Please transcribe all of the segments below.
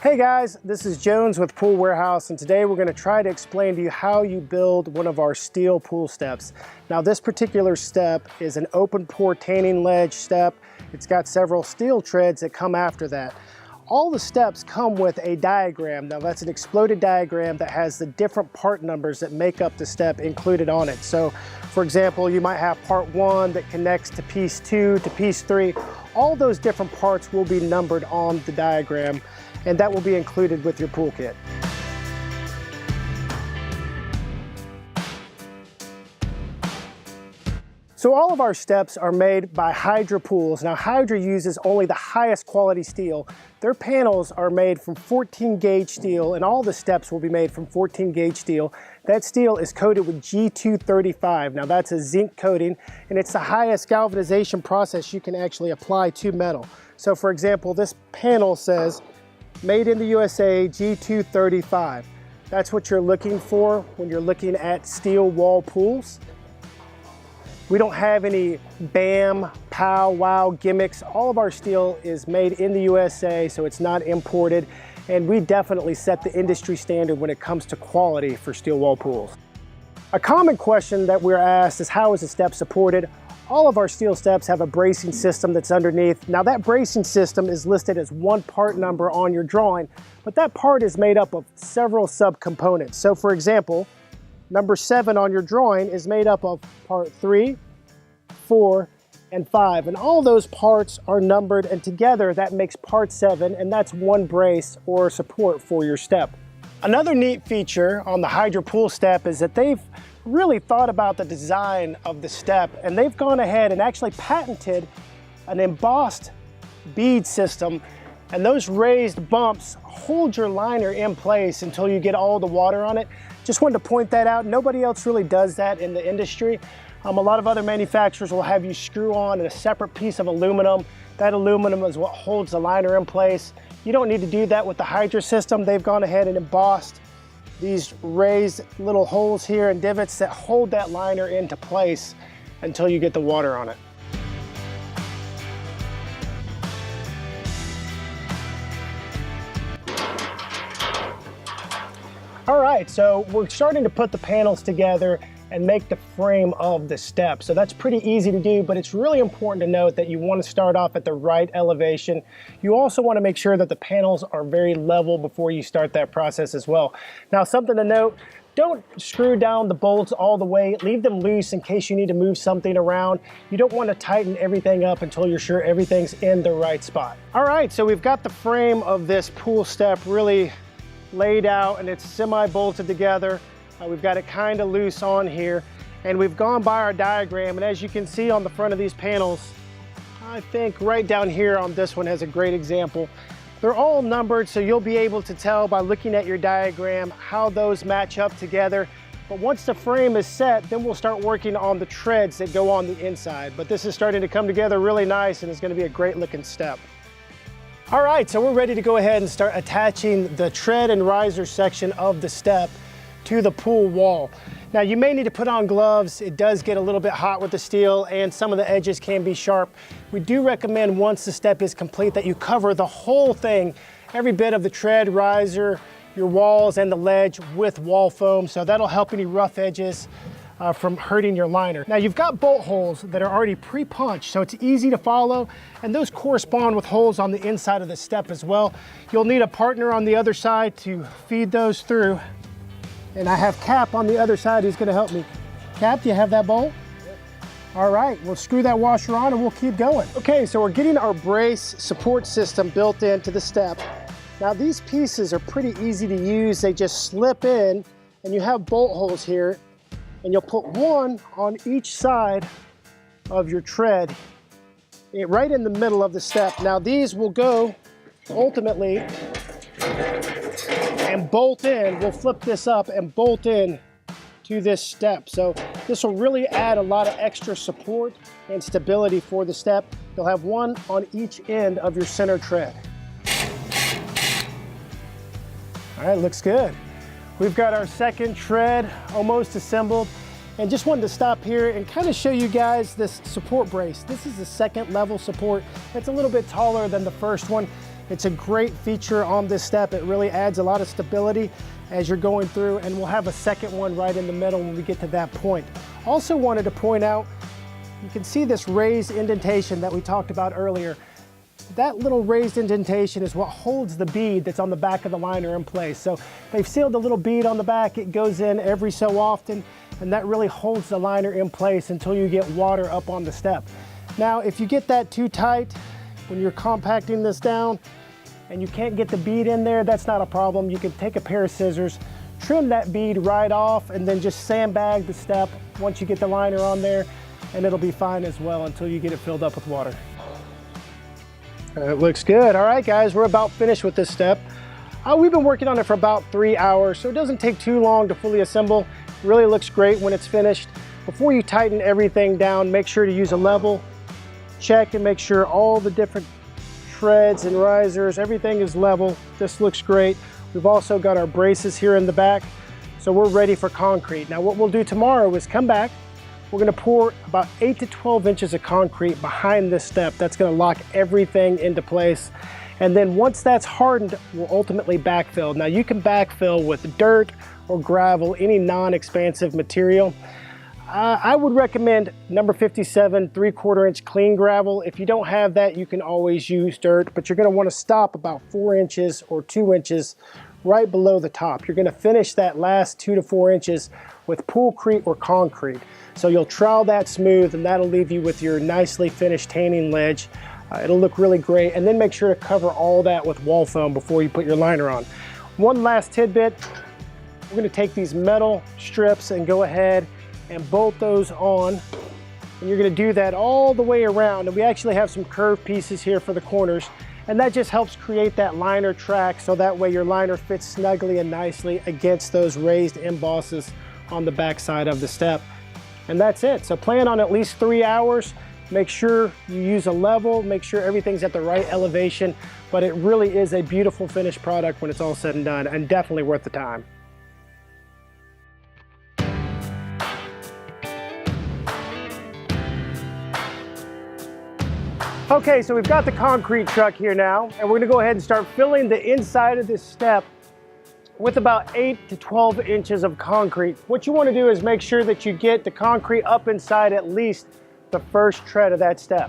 Hey guys, this is Jones with Pool Warehouse, and today we're going to try to explain to you how you build one of our steel pool steps. Now this particular step is an open pour tanning ledge step. It's got several steel treads that come after that. All the steps come with a diagram. Now that's an exploded diagram that has the different part numbers that make up the step included on it. So for example, you might have part 1 that connects to piece 2 to piece 3. All those different parts will be numbered on the diagram, and that will be included with your pool kit. So all of our steps are made by Hydra Pools. Now Hydra uses only the highest quality steel. Their panels are made from 14 gauge steel, and all the steps will be made from 14 gauge steel. That steel is coated with G235. Now that's a zinc coating, and it's the highest galvanization process you can actually apply to metal. So for example, this panel says made in the USA, G235. That's what you're looking for when you're looking at steel wall pools. We don't have any BAM, POW, WOW gimmicks. All of our steel is made in the USA, so it's not imported, and we definitely set the industry standard when it comes to quality for steel wall pools. A common question that we're asked is, how is the step supported? All of our steel steps have a bracing system that's underneath. Now that bracing system is listed as one part number on your drawing, but that part is made up of several subcomponents. So for example, number 7 on your drawing is made up of part 3, 4, and 5. And all those parts are numbered, and together that makes part 7, and that's one brace or support for your step. Another neat feature on the Hydra Pool step is that they've really thought about the design of the step, and they've gone ahead and actually patented an embossed bead system, and those raised bumps hold your liner in place until you get all the water on it. Just wanted to point that out. Nobody else really does that in the industry. A lot of other manufacturers will have you screw on a separate piece of aluminum. That aluminum is what holds the liner in place. You don't need to do that with the Hydra system. They've gone ahead and embossed these raised little holes here and divots that hold that liner into place until you get the water on it. All right, so we're starting to put the panels together and make the frame of the step. So that's pretty easy to do, but it's really important to note that you want to start off at the right elevation. You also want to make sure that the panels are very level before you start that process as well. Now, something to note, don't screw down the bolts all the way. Leave them loose in case you need to move something around. You don't want to tighten everything up until you're sure everything's in the right spot. All right, so we've got the frame of this pool step really laid out, and it's semi-bolted together. We've got it kind of loose on here, and we've gone by our diagram, and as you can see on the front of these panels, I think right down here on this one has a great example. They're all numbered, so you'll be able to tell by looking at your diagram how those match up together. But once the frame is set, then we'll start working on the treads that go on the inside. But this is starting to come together really nice, and it's going to be a great looking step. All right, so we're ready to go ahead and start attaching the tread and riser section of the step to the pool wall. Now you may need to put on gloves. It does get a little bit hot with the steel, and some of the edges can be sharp. We do recommend once the step is complete that you cover the whole thing, every bit of the tread, riser, your walls, and the ledge with wall foam, so that'll help any rough edges from hurting your liner. Now you've got bolt holes that are already pre-punched, so it's easy to follow, and those correspond with holes on the inside of the step as well. You'll need a partner on the other side to feed those through. And I have Cap on the other side who's gonna help me. Cap, do you have that bolt? Yep. All right, we'll screw that washer on and we'll keep going. Okay, so we're getting our brace support system built into the step. Now these pieces are pretty easy to use. They just slip in, and you have bolt holes here, and you'll put one on each side of your tread, right in the middle of the step. Now these will go ultimately and bolt in. We'll flip this up and bolt in to this step. So this will really add a lot of extra support and stability for the step. You'll have one on each end of your center tread. All right, looks good. We've got our second tread almost assembled, and just wanted to stop here and kind of show you guys this support brace. This is the second level support. It's a little bit taller than the first one. It's a great feature on this step. It really adds a lot of stability as you're going through, and we'll have a second one right in the middle when we get to that point. Also wanted to point out, you can see this raised indentation that we talked about earlier. That little raised indentation is what holds the bead that's on the back of the liner in place. So they've sealed a little bead on the back. It goes in every so often, and that really holds the liner in place until you get water up on the step. Now, if you get that too tight when you're compacting this down and you can't get the bead in there, that's not a problem. You can take a pair of scissors, trim that bead right off, and then just sandbag the step once you get the liner on there, and it'll be fine as well until you get it filled up with water. It looks good. All right, guys, we're about finished with this step. We've been working on it for about 3 hours, so it doesn't take too long to fully assemble. It really looks great when it's finished. Before you tighten everything down, make sure to use a level. Check and make sure all the different treads and risers, everything is level. This looks great. We've also got our braces here in the back, so we're ready for concrete. Now, what we'll do tomorrow is come back. We're gonna pour about 8 to 12 inches of concrete behind this step. That's gonna lock everything into place. And then once that's hardened, we'll ultimately backfill. Now you can backfill with dirt or gravel, any non-expansive material. I would recommend number 57, 3/4 inch clean gravel. If you don't have that, you can always use dirt, but you're gonna wanna stop about 4 inches or 2 inches right below the top. You're gonna finish that last 2 to 4 inches with poolcrete or concrete. So you'll trowel that smooth, and that'll leave you with your nicely finished tanning ledge. It'll look really great. And then make sure to cover all that with wall foam before you put your liner on. One last tidbit, we're gonna take these metal strips and go ahead and bolt those on. And you're gonna do that all the way around. And we actually have some curved pieces here for the corners. And that just helps create that liner track, so that way your liner fits snugly and nicely against those raised embosses on the back side of the step. And that's it. So plan on at least 3 hours. Make sure you use a level, make sure everything's at the right elevation, but it really is a beautiful finished product when it's all said and done, and definitely worth the time. Okay, so we've got the concrete truck here now, and we're gonna go ahead and start filling the inside of this step with about 8 to 12 inches of concrete. What you wanna do is make sure that you get the concrete up inside at least the first tread of that step.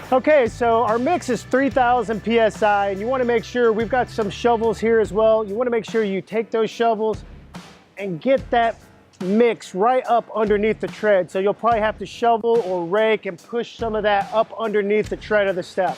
Okay, so our mix is 3,000 PSI, and you wanna make sure, we've got some shovels here as well. You wanna make sure you take those shovels and get that mix right up underneath the tread. So you'll probably have to shovel or rake and push some of that up underneath the tread of the step.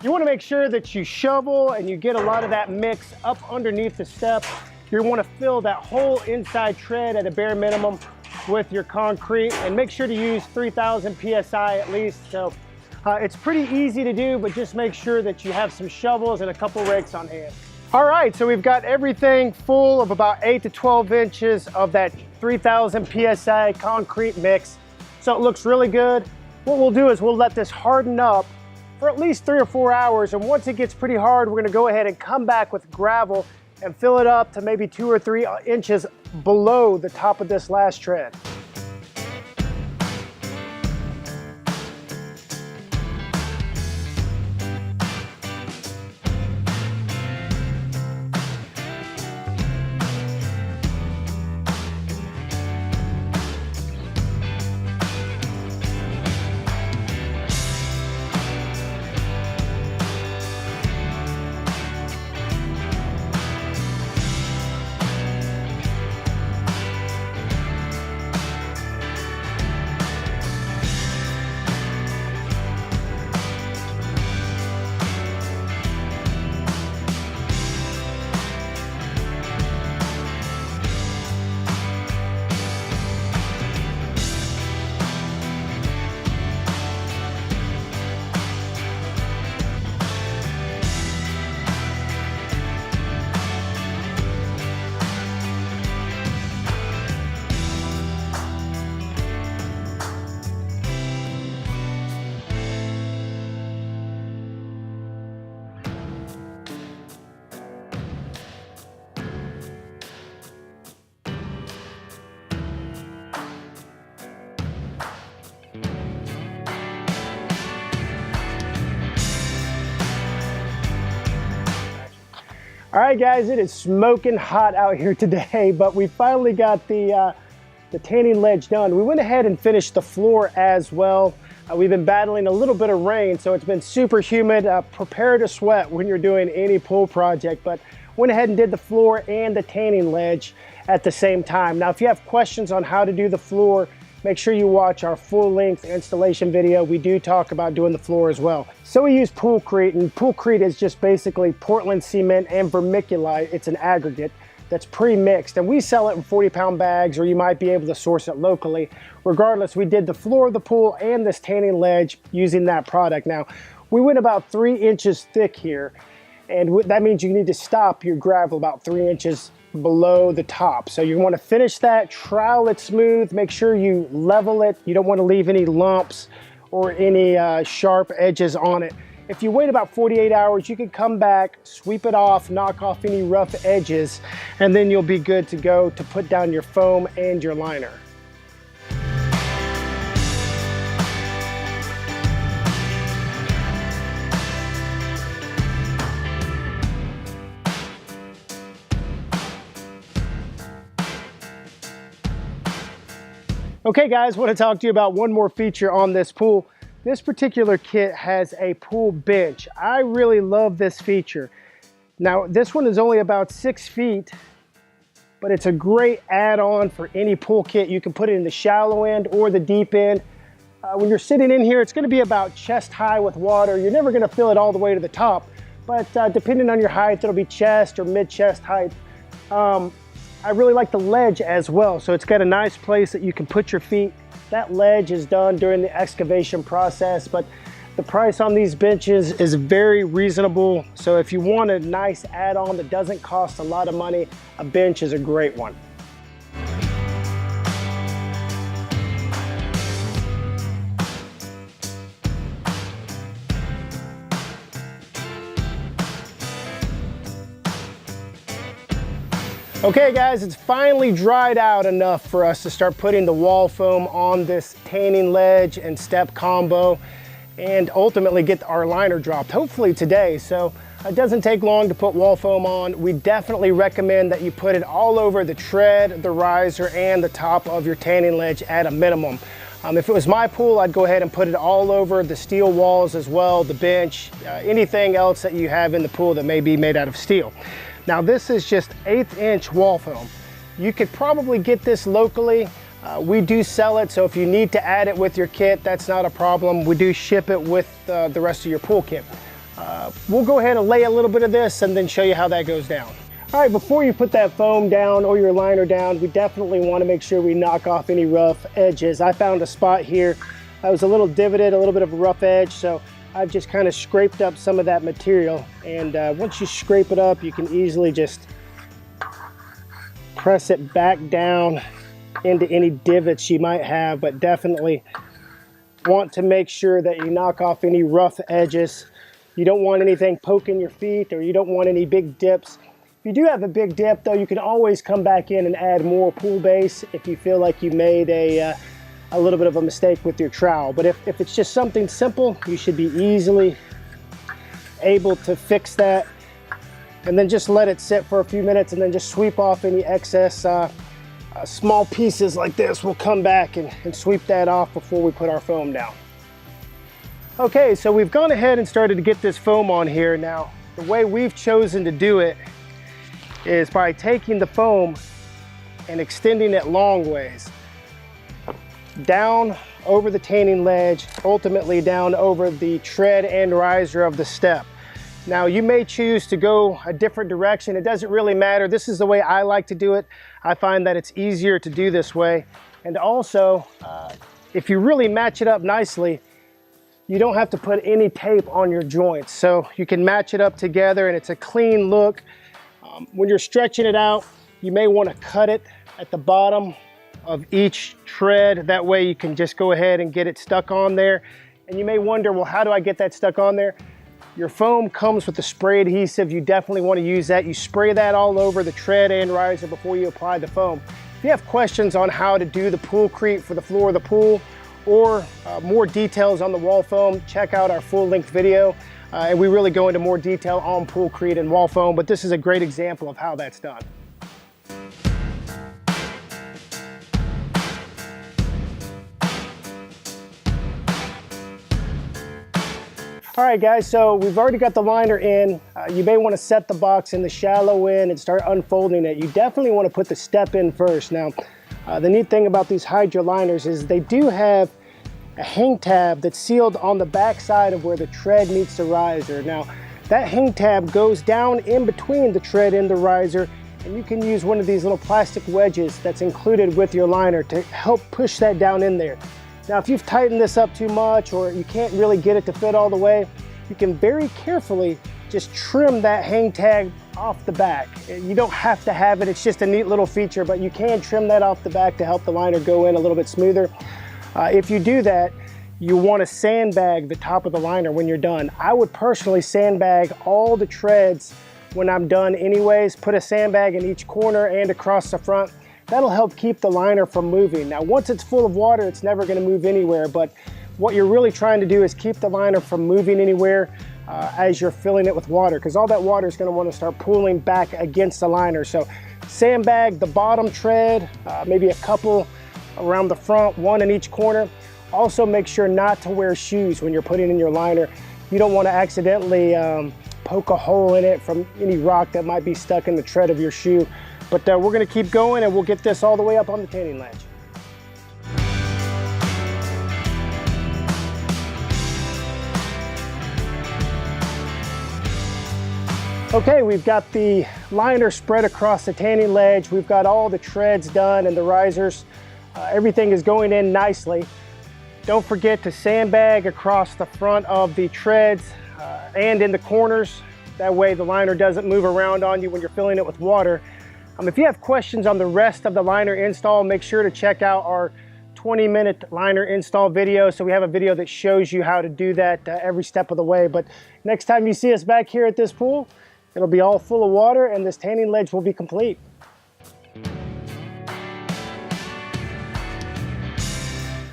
You want to make sure that you shovel and you get a lot of that mix up underneath the step. You want to fill that whole inside tread at a bare minimum with your concrete, and make sure to use 3,000 PSI at least. So it's pretty easy to do, but just make sure that you have some shovels and a couple rakes on hand. All right, so we've got everything full of about 8 to 12 inches of that 3,000 PSI concrete mix. So it looks really good. What we'll do is we'll let this harden up for at least 3 or 4 hours. And once it gets pretty hard, we're gonna go ahead and come back with gravel and fill it up to maybe 2 or 3 inches below the top of this last tread. All right, guys, it is smoking hot out here today, but we finally got the tanning ledge done. We went ahead and finished the floor as well. We've been battling a little bit of rain, so it's been super humid. Prepare to sweat when you're doing any pool project, but went ahead and did the floor and the tanning ledge at the same time. Now, if you have questions on how to do the floor, make sure you watch our full-length installation video. We do talk about doing the floor as well. So we use poolcrete, and poolcrete is just basically Portland cement and vermiculite. It's an aggregate that's pre-mixed, and we sell it in 40-pound bags, or you might be able to source it locally. Regardless, we did the floor of the pool and this tanning ledge using that product. Now, we went about 3 inches thick here, and that means you need to stop your gravel about 3 inches below the top. So you want to finish that, trowel it smooth, make sure you level it. You don't want to leave any lumps or any sharp edges on it. If you wait about 48 hours, you can come back, sweep it off, knock off any rough edges, and then you'll be good to go to put down your foam and your liner. Okay guys, I want to talk to you about one more feature on this pool. This particular kit has a pool bench. I really love this feature. Now, this one is only about 6 feet, but it's a great add-on for any pool kit. You can put it in the shallow end or the deep end. When you're sitting in here, it's going to be about chest high with water. You're never going to fill it all the way to the top, but depending on your height, it'll be chest or mid-chest height. I really like the ledge as well. So it's got a nice place that you can put your feet. That ledge is done during the excavation process, but the price on these benches is very reasonable. So if you want a nice add-on that doesn't cost a lot of money, a bench is a great one. Okay guys, it's finally dried out enough for us to start putting the wall foam on this tanning ledge and step combo and ultimately get our liner dropped, hopefully today. So it doesn't take long to put wall foam on. We definitely recommend that you put it all over the tread, the riser, and the top of your tanning ledge at a minimum. If it was my pool, I'd go ahead and put it all over the steel walls as well, the bench, anything else that you have in the pool that may be made out of steel. Now this is just 1/8 inch wall foam. You could probably get this locally. We do sell it, so if you need to add it with your kit, that's not a problem. We do ship it with the rest of your pool kit. We'll go ahead and lay a little bit of this and then show you how that goes down. All right, before you put that foam down or your liner down, we definitely want to make sure we knock off any rough edges. I found a spot here. I was a little divoted, a little bit of a rough edge, so I've just kind of scraped up some of that material, and once you scrape it up, you can easily just press it back down into any divots you might have, but definitely want to make sure that you knock off any rough edges. You don't want anything poking your feet, or you don't want any big dips. If you do have a big dip though, you can always come back in and add more pool base if you feel like you made a little bit of a mistake with your trowel. But if it's just something simple, you should be easily able to fix that, and then just let it sit for a few minutes and then just sweep off any excess small pieces like this. We'll come back and sweep that off before we put our foam down. Okay, so we've gone ahead and started to get this foam on here. Now, the way we've chosen to do it is by taking the foam and extending it long ways down over the tanning ledge, ultimately down over the tread and riser of the step. Now you may choose to go a different direction. It doesn't really matter. This is the way I like to do it. I find that it's easier to do this way. And also, if you really match it up nicely, you don't have to put any tape on your joints. So you can match it up together and it's a clean look. When you're stretching it out, you may want to cut it at the bottom of each tread. That way you can just go ahead and get it stuck on there. And you may wonder, well, how do I get that stuck on there? Your foam comes with a spray adhesive. You definitely want to use that. You spray that all over the tread and riser before you apply the foam. If you have questions on how to do the poolcrete for the floor of the pool, or more details on the wall foam, check out our full-length video. And we really go into more detail on Poolcrete and wall foam, but this is a great example of how that's done. All right guys, so we've already got the liner in. You may want to set the box in the shallow end and start unfolding it. You definitely want to put the step in first. Now, the neat thing about these Hydra liners is they do have a hang tab that's sealed on the back side of where the tread meets the riser. Now, that hang tab goes down in between the tread and the riser, and you can use one of these little plastic wedges that's included with your liner to help push that down in there. Now, if you've tightened this up too much or you can't really get it to fit all the way, you can very carefully just trim that hang tag off the back. You don't have to have it, it's just a neat little feature, but you can trim that off the back to help the liner go in a little bit smoother. If you do that, you want to sandbag the top of the liner when you're done. I would personally sandbag all the treads when I'm done anyways, put a sandbag in each corner and across the front. That'll help keep the liner from moving. Now, once it's full of water, it's never going to move anywhere, but what you're really trying to do is keep the liner from moving anywhere as you're filling it with water, because all that water is going to want to start pooling back against the liner. So sandbag the bottom tread, maybe a couple around the front, one in each corner. Also make sure not to wear shoes when you're putting in your liner. You don't want to accidentally poke a hole in it from any rock that might be stuck in the tread of your shoe. But we're going to keep going and we'll get this all the way up on the tanning ledge. Okay, we've got the liner spread across the tanning ledge. We've got all the treads done and the risers. Everything is going in nicely. Don't forget to sandbag across the front of the treads and in the corners. That way the liner doesn't move around on you when you're filling it with water. If you have questions on the rest of the liner install, make sure to check out our 20-minute liner install video. So we have a video that shows you how to do that every step of the way. But next time you see us back here at this pool, it'll be all full of water and this tanning ledge will be complete.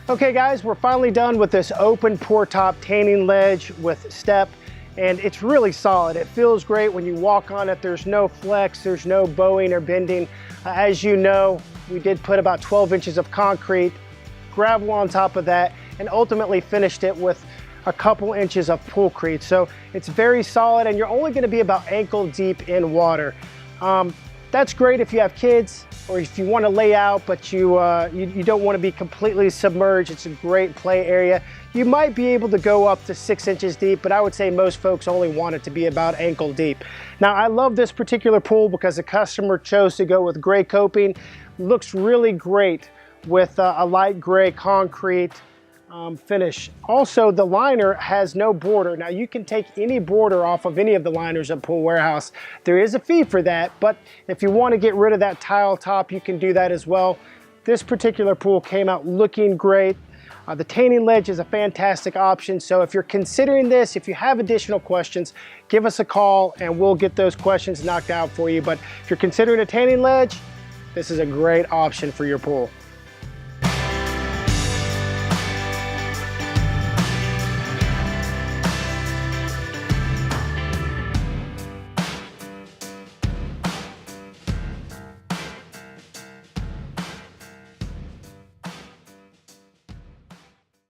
Okay guys, we're finally done with this open pour top tanning ledge with step. And it's really solid. It feels great when you walk on it. There's no flex, there's no bowing or bending. As you know, we did put about 12 inches of concrete, gravel on top of that, and ultimately finished it with a couple inches of Poolcrete. So it's very solid and you're only gonna be about ankle deep in water. That's great if you have kids or if you want to lay out, but you don't want to be completely submerged. It's a great play area. You might be able to go up to 6 inches deep, but I would say most folks only want it to be about ankle deep. Now, I love this particular pool because the customer chose to go with gray coping. Looks really great with a light gray concrete finish. Also, the liner has no border. Now, you can take any border off of any of the liners at Pool Warehouse. There is a fee for that, but if you want to get rid of that tile top, you can do that as well. This particular pool came out looking great. The tanning ledge is a fantastic option. So if you're considering this, if you have additional questions, give us a call and we'll get those questions knocked out for you. But if you're considering a tanning ledge, this is a great option for your pool.